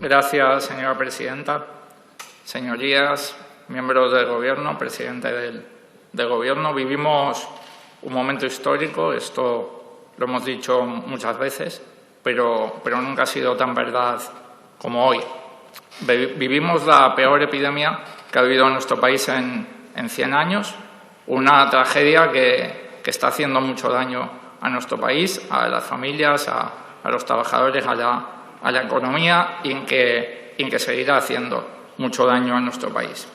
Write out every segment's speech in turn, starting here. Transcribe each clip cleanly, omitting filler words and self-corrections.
Gracias, señora presidenta. Señorías, miembros del Gobierno, presidente del Gobierno, vivimos un momento histórico, esto lo hemos dicho muchas veces, pero nunca ha sido tan verdad como hoy. Vivimos la peor epidemia que ha habido en nuestro país en 100 años, una tragedia que está haciendo mucho daño a nuestro país, a las familias, a los trabajadores, a la economía y en que seguirá haciendo mucho daño a nuestro país.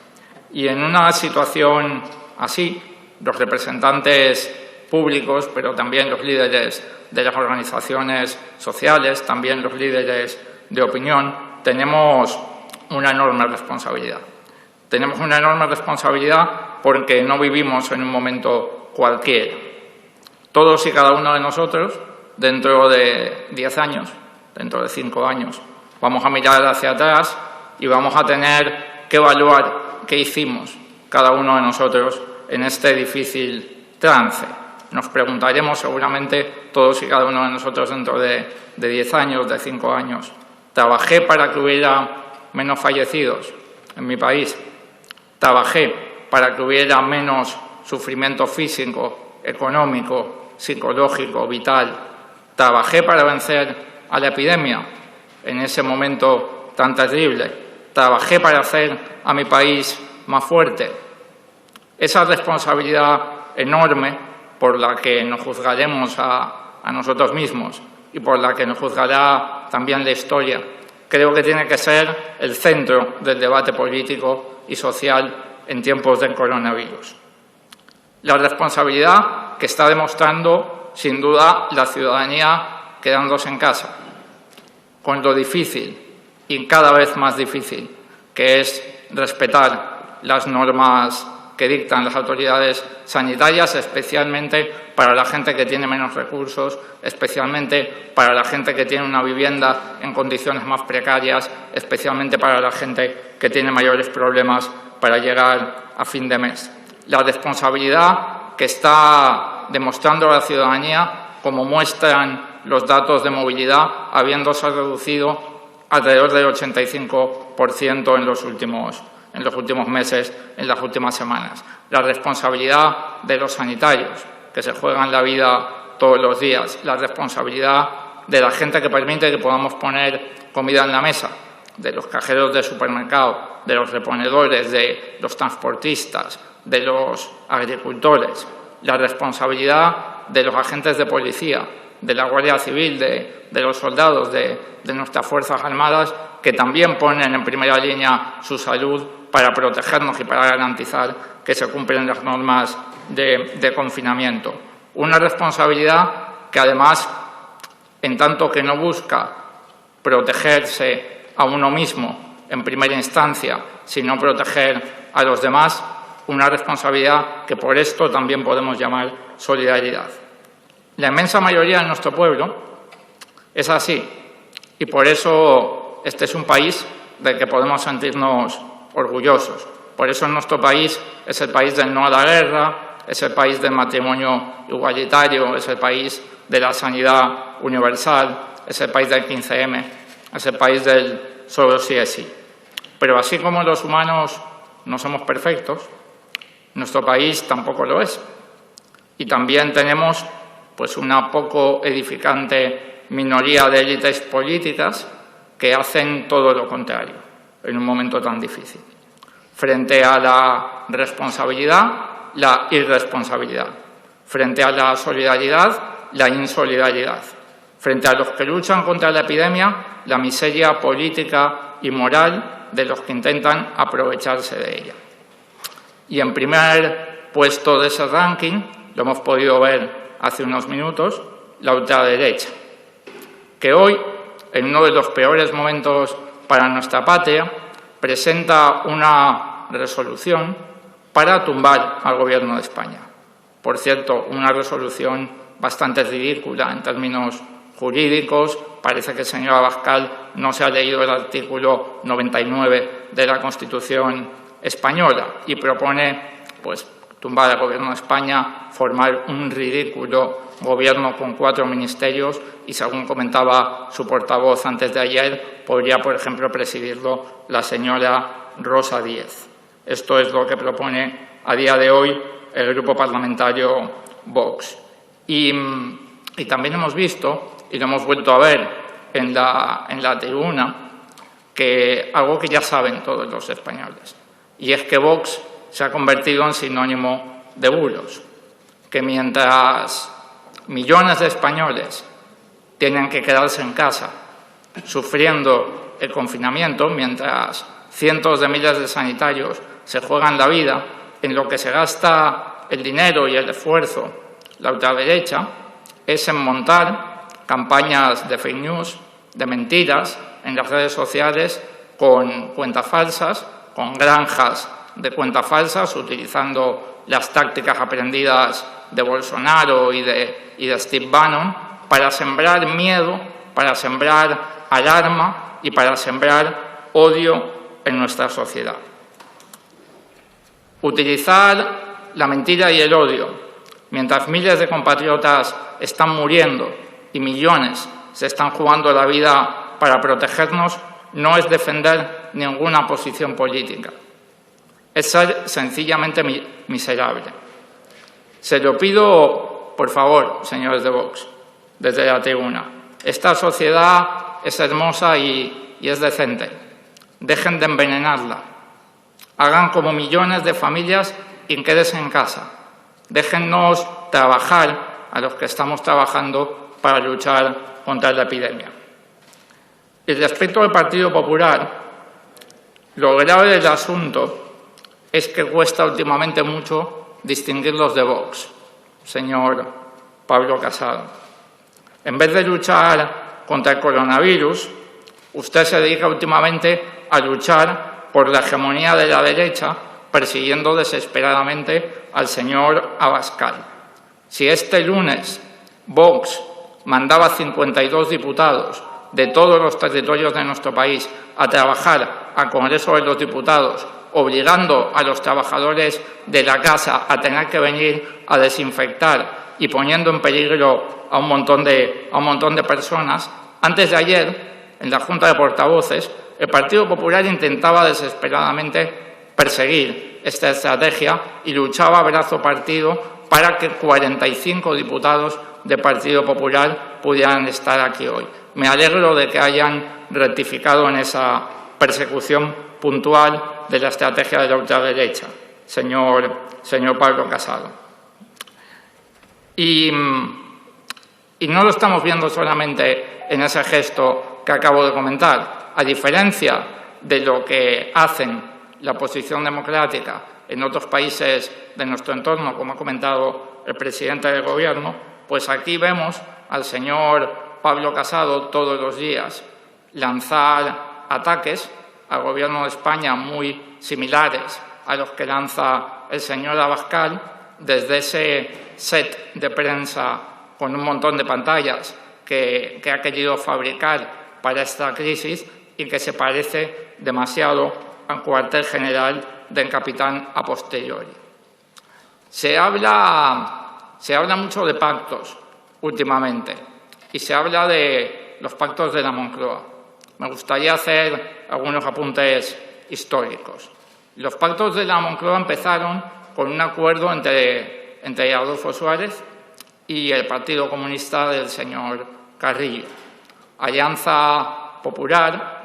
Y en una situación así, los representantes públicos, pero también los líderes de las organizaciones sociales, también los líderes de opinión, tenemos una enorme responsabilidad. Tenemos una enorme responsabilidad porque no vivimos en un momento cualquiera. Todos y cada uno de nosotros, dentro de 10 años, dentro de 5 años, vamos a mirar hacia atrás y vamos a tener que evaluar qué hicimos cada uno de nosotros en este difícil trance. Nos preguntaremos seguramente todos y cada uno de nosotros dentro de 10 años, de 5 años. ¿Trabajé para que hubiera menos fallecidos en mi país? ¿Trabajé para que hubiera menos sufrimiento físico, económico, psicológico, vital? ¿Trabajé para vencer a la epidemia en ese momento tan terrible? ¿Trabajé para hacer a mi país más fuerte? Esa responsabilidad enorme por la que nos juzgaremos a nosotros mismos y por la que nos juzgará también la historia, creo que tiene que ser el centro del debate político y social en tiempos del coronavirus. La responsabilidad que está demostrando, sin duda, la ciudadanía quedándose en casa, con lo difícil y cada vez más difícil que es respetar las normas que dictan las autoridades sanitarias, especialmente para la gente que tiene menos recursos, especialmente para la gente que tiene una vivienda en condiciones más precarias, especialmente para la gente que tiene mayores problemas para llegar a fin de mes. La responsabilidad que está demostrando la ciudadanía, como muestran los datos de movilidad, habiéndose reducido alrededor del 85% en los últimos meses, en las últimas semanas. La responsabilidad de los sanitarios, que se juegan la vida todos los días. La responsabilidad de la gente que permite que podamos poner comida en la mesa, de los cajeros de supermercado, de los reponedores, de los transportistas, de los agricultores. La responsabilidad de los agentes de policía, de la Guardia Civil, de los soldados, de nuestras Fuerzas Armadas, que también ponen en primera línea su salud para protegernos y para garantizar que se cumplen las normas de confinamiento. Una responsabilidad que, además, en tanto que no busca protegerse a uno mismo en primera instancia, sino proteger a los demás, una responsabilidad que por esto también podemos llamar solidaridad. La inmensa mayoría de nuestro pueblo es así y por eso este es un país del que podemos sentirnos orgullosos. Por eso nuestro país es el país del no a la guerra, es el país del matrimonio igualitario, es el país de la sanidad universal, es el país del 15M, es el país del solo sí es sí. Pero así como los humanos no somos perfectos, nuestro país tampoco lo es. Y también tenemos una poco edificante minoría de élites políticas que hacen todo lo contrario en un momento tan difícil. Frente a la responsabilidad, la irresponsabilidad. Frente a la solidaridad, la insolidaridad. Frente a los que luchan contra la epidemia, la miseria política y moral de los que intentan aprovecharse de ella. Y en primer puesto de ese ranking, lo hemos podido ver hace unos minutos, la ultraderecha, que hoy, en uno de los peores momentos para nuestra patria, presenta una resolución para tumbar al Gobierno de España. Por cierto, una resolución bastante ridícula en términos jurídicos. Parece que el señor Abascal no se ha leído el artículo 99 de la Constitución española y propone tumbar al Gobierno de España, formar un ridículo gobierno con 4 ministerios y, según comentaba su portavoz antes de ayer, podría, por ejemplo, presidirlo la señora Rosa Díez. Esto es lo que propone a día de hoy el grupo parlamentario Vox. Y también hemos visto, y lo hemos vuelto a ver en la tribuna, que algo que ya saben todos los españoles, y es que Vox se ha convertido en sinónimo de bulos, que mientras millones de españoles tienen que quedarse en casa sufriendo el confinamiento, mientras cientos de miles de sanitarios se juegan la vida, en lo que se gasta el dinero y el esfuerzo la ultraderecha es en montar campañas de fake news, de mentiras en las redes sociales, con cuentas falsas, con granjas de cuentas falsas, utilizando las tácticas aprendidas de Bolsonaro y de Steve Bannon, para sembrar miedo, para sembrar alarma y para sembrar odio en nuestra sociedad. Utilizar la mentira y el odio, mientras miles de compatriotas están muriendo y millones se están jugando la vida para protegernos, no es defender ninguna posición política. Es ser sencillamente miserable. Se lo pido, por favor, señores de Vox, desde la tribuna. Esta sociedad es hermosa y es decente. Dejen de envenenarla. Hagan como millones de familias y quédense en casa. Déjennos trabajar a los que estamos trabajando para luchar contra la epidemia. Y respecto al Partido Popular, lo grave del asunto es que cuesta últimamente mucho distinguirlos de Vox, señor Pablo Casado. En vez de luchar contra el coronavirus, usted se dedica últimamente a luchar por la hegemonía de la derecha, persiguiendo desesperadamente al señor Abascal. Si este lunes Vox mandaba 52 diputados de todos los territorios de nuestro país a trabajar al Congreso de los Diputados, obligando a los trabajadores de la casa a tener que venir a desinfectar y poniendo en peligro a un montón de personas, antes de ayer, en la Junta de Portavoces, el Partido Popular intentaba desesperadamente perseguir esta estrategia y luchaba a brazo partido para que 45 diputados del Partido Popular pudieran estar aquí hoy. Me alegro de que hayan rectificado en esa persecución puntual de la estrategia de la ultraderecha, señor Pablo Casado. Y no lo estamos viendo solamente en ese gesto que acabo de comentar. A diferencia de lo que hacen la oposición democrática en otros países de nuestro entorno, como ha comentado el presidente del Gobierno, pues aquí vemos al señor Pablo Casado todos los días lanzar ataques al Gobierno de España muy similares a los que lanza el señor Abascal desde ese set de prensa con un montón de pantallas que ha querido fabricar para esta crisis y que se parece demasiado al cuartel general del capitán a posteriori. Se habla mucho de pactos últimamente y se habla de los pactos de la Moncloa. Me gustaría hacer algunos apuntes históricos. Los pactos de la Moncloa empezaron con un acuerdo entre Adolfo Suárez y el Partido Comunista del señor Carrillo. Alianza Popular,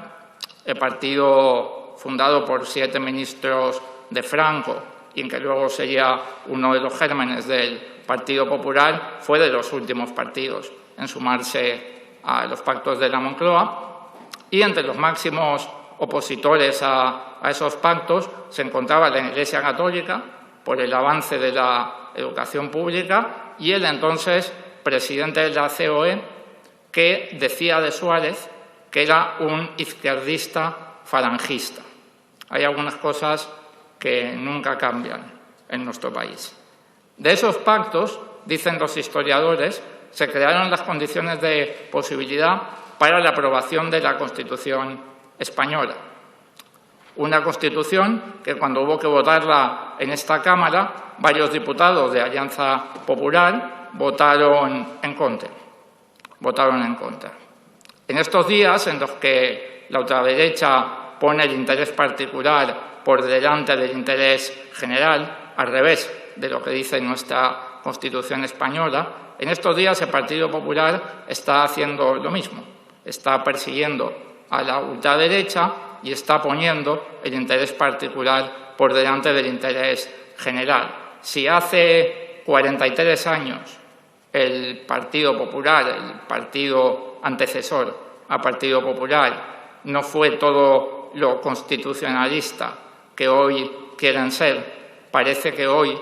el partido fundado por 7 ministros de Franco y en que luego sería uno de los gérmenes del Partido Popular, fue de los últimos partidos en sumarse a los pactos de la Moncloa. Y entre los máximos opositores a esos pactos se encontraba la Iglesia Católica por el avance de la educación pública y el entonces presidente de la COE, que decía de Suárez que era un izquierdista falangista. Hay algunas cosas que nunca cambian en nuestro país. De esos pactos, dicen los historiadores, se crearon las condiciones de posibilidad para la aprobación de la Constitución española. Una Constitución que, cuando hubo que votarla en esta Cámara, varios diputados de Alianza Popular votaron en contra. En estos días en los que la ultraderecha pone el interés particular por delante del interés general, al revés de lo que dice nuestra Constitución española, en estos días el Partido Popular está haciendo lo mismo. Está persiguiendo a la ultraderecha y está poniendo el interés particular por delante del interés general. Si hace 43 años el Partido Popular, el partido antecesor al Partido Popular, no fue todo lo constitucionalista que hoy quieren ser, parece que hoy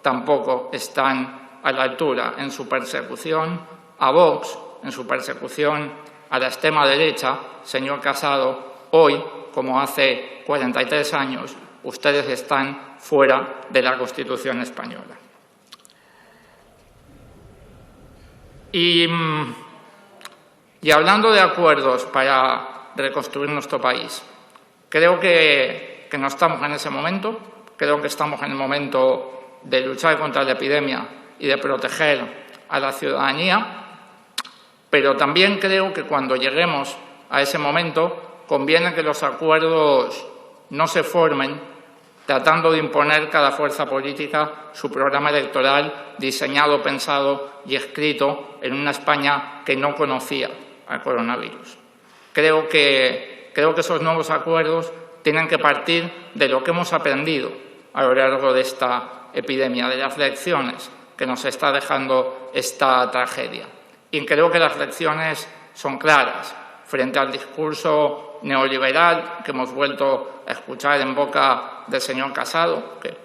tampoco están a la altura en su persecución a Vox, en su persecución a la extrema derecha. Señor Casado, hoy, como hace 43 años, ustedes están fuera de la Constitución española. Y hablando de acuerdos para reconstruir nuestro país, creo que no estamos en ese momento, creo que estamos en el momento de luchar contra la epidemia y de proteger a la ciudadanía, pero también creo que cuando lleguemos a ese momento conviene que los acuerdos no se formen tratando de imponer cada fuerza política su programa electoral diseñado, pensado y escrito en una España que no conocía al coronavirus. Creo que esos nuevos acuerdos tienen que partir de lo que hemos aprendido a lo largo de esta epidemia, de las lecciones que nos está dejando esta tragedia. Y creo que las lecciones son claras frente al discurso neoliberal que hemos vuelto a escuchar en boca del señor Casado, que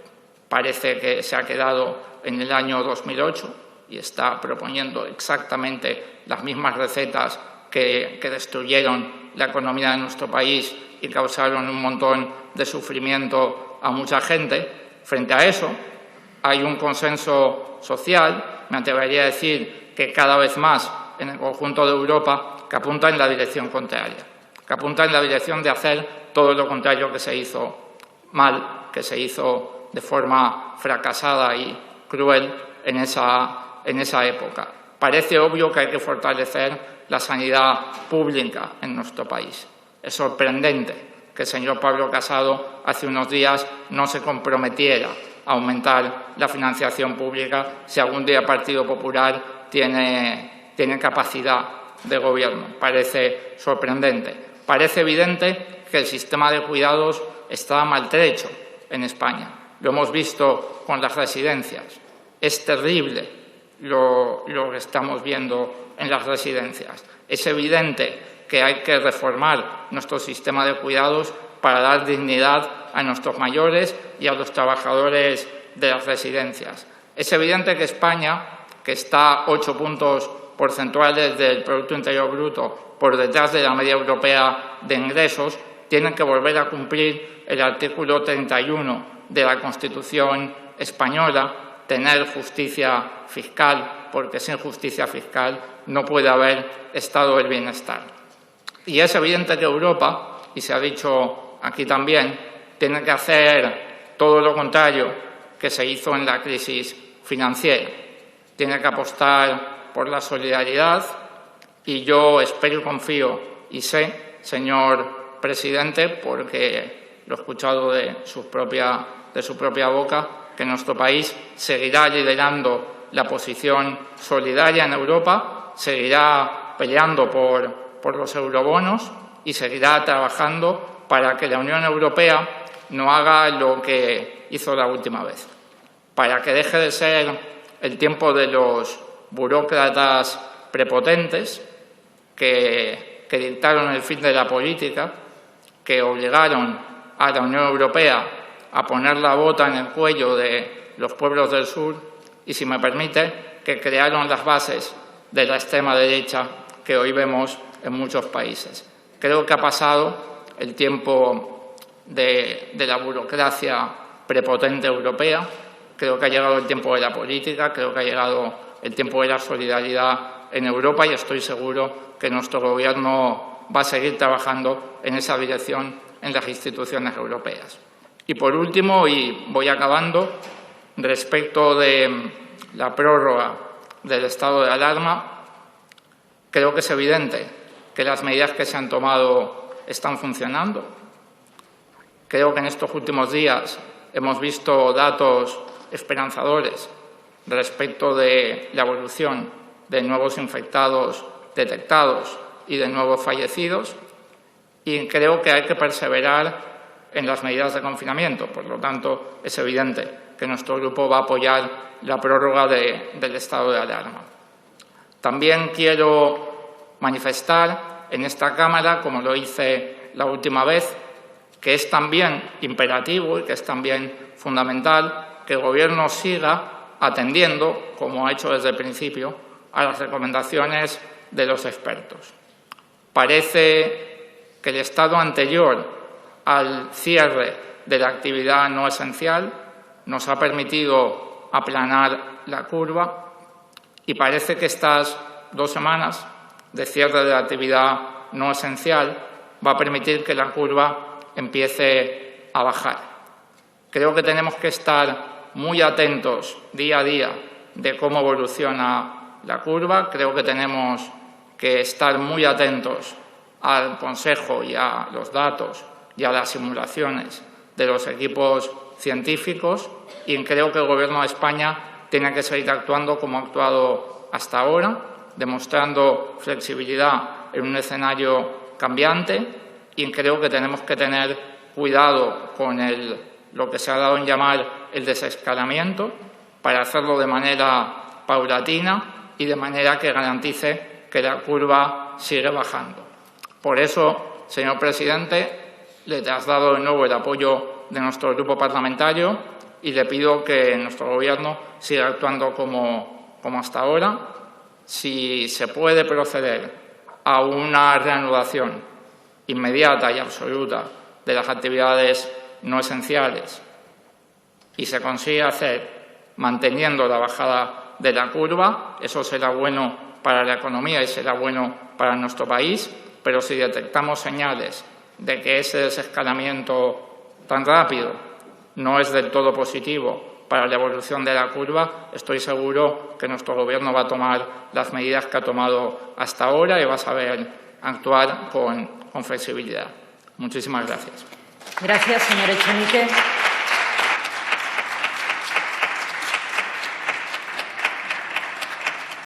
parece que se ha quedado en el año 2008 y está proponiendo exactamente las mismas recetas que destruyeron la economía de nuestro país y causaron un montón de sufrimiento a mucha gente. Frente a eso, hay un consenso social, me atrevería a decir que cada vez más en el conjunto de Europa, que apunta en la dirección contraria, que apunta en la dirección de hacer todo lo contrario que se hizo mal, que se hizo de forma fracasada y cruel en esa época. Parece obvio que hay que fortalecer la sanidad pública en nuestro país. Es sorprendente que el señor Pablo Casado hace unos días no se comprometiera a aumentar la financiación pública si algún día el Partido Popular tiene capacidad de gobierno. Parece sorprendente. Parece evidente que el sistema de cuidados está maltrecho en España. Lo hemos visto con las residencias. Es terrible lo que estamos viendo en las residencias. Es evidente que hay que reformar nuestro sistema de cuidados para dar dignidad a nuestros mayores y a los trabajadores de las residencias. Es evidente que España, que está 8 puntos porcentuales del Producto Interior Bruto por detrás de la media europea de ingresos, tiene que volver a cumplir el artículo 31 de la Constitución española, tener justicia fiscal, porque sin justicia fiscal no puede haber estado del bienestar. Y es evidente que Europa, y se ha dicho aquí también, tiene que hacer todo lo contrario que se hizo en la crisis financiera. Tiene que apostar por la solidaridad y yo espero y confío y sé, señor presidente, porque lo he escuchado de su propia boca, que nuestro país seguirá liderando la posición solidaria en Europa, seguirá peleando por los eurobonos y seguirá trabajando para que la Unión Europea no haga lo que hizo la última vez, para que deje de ser el tiempo de los burócratas prepotentes que dictaron el fin de la política, que obligaron a la Unión Europea a poner la bota en el cuello de los pueblos del sur y, si me permite, que crearon las bases de la extrema derecha que hoy vemos en muchos países. Creo que ha pasado el tiempo de la burocracia prepotente europea, creo que ha llegado el tiempo de la política, creo que ha llegado el tiempo de la solidaridad en Europa y estoy seguro que nuestro Gobierno va a seguir trabajando en esa dirección en las instituciones europeas. Y por último, y voy acabando, respecto de la prórroga del estado de alarma, creo que es evidente que las medidas que se han tomado están funcionando. Creo que en estos últimos días hemos visto datos esperanzadores respecto de la evolución de nuevos infectados detectados y de nuevos fallecidos, y creo que hay que perseverar en las medidas de confinamiento. Por lo tanto, es evidente que nuestro grupo va a apoyar la prórroga del estado de alarma. También quiero manifestar en esta Cámara, como lo hice la última vez, que es también imperativo y que es también fundamental que el Gobierno siga atendiendo, como ha hecho desde el principio, a las recomendaciones de los expertos. Parece que el estado anterior al cierre de la actividad no esencial nos ha permitido aplanar la curva y parece que estas 2 semanas de cierre de la actividad no esencial va a permitir que la curva empiece a bajar. Creo que tenemos que estar muy atentos día a día de cómo evoluciona la curva. Creo que tenemos que estar muy atentos al consejo y a los datos y a las simulaciones de los equipos científicos, y creo que el Gobierno de España tiene que seguir actuando como ha actuado hasta ahora, demostrando flexibilidad en un escenario cambiante, y creo que tenemos que tener cuidado con lo que se ha dado en llamar el desescalamiento, para hacerlo de manera paulatina y de manera que garantice que la curva sigue bajando. Por eso, señor presidente, le traslado de nuevo el apoyo de nuestro grupo parlamentario y le pido que nuestro Gobierno siga actuando como hasta ahora. Si se puede proceder a una reanudación inmediata y absoluta de las actividades no esenciales y se consigue hacer manteniendo la bajada de la curva, eso será bueno para la economía y será bueno para nuestro país, pero si detectamos señales de que ese desescalamiento tan rápido no es del todo positivo para la evolución de la curva, estoy seguro que nuestro Gobierno va a tomar las medidas que ha tomado hasta ahora y va a saber actuar con flexibilidad. Muchísimas gracias. Gracias, señor Echenique.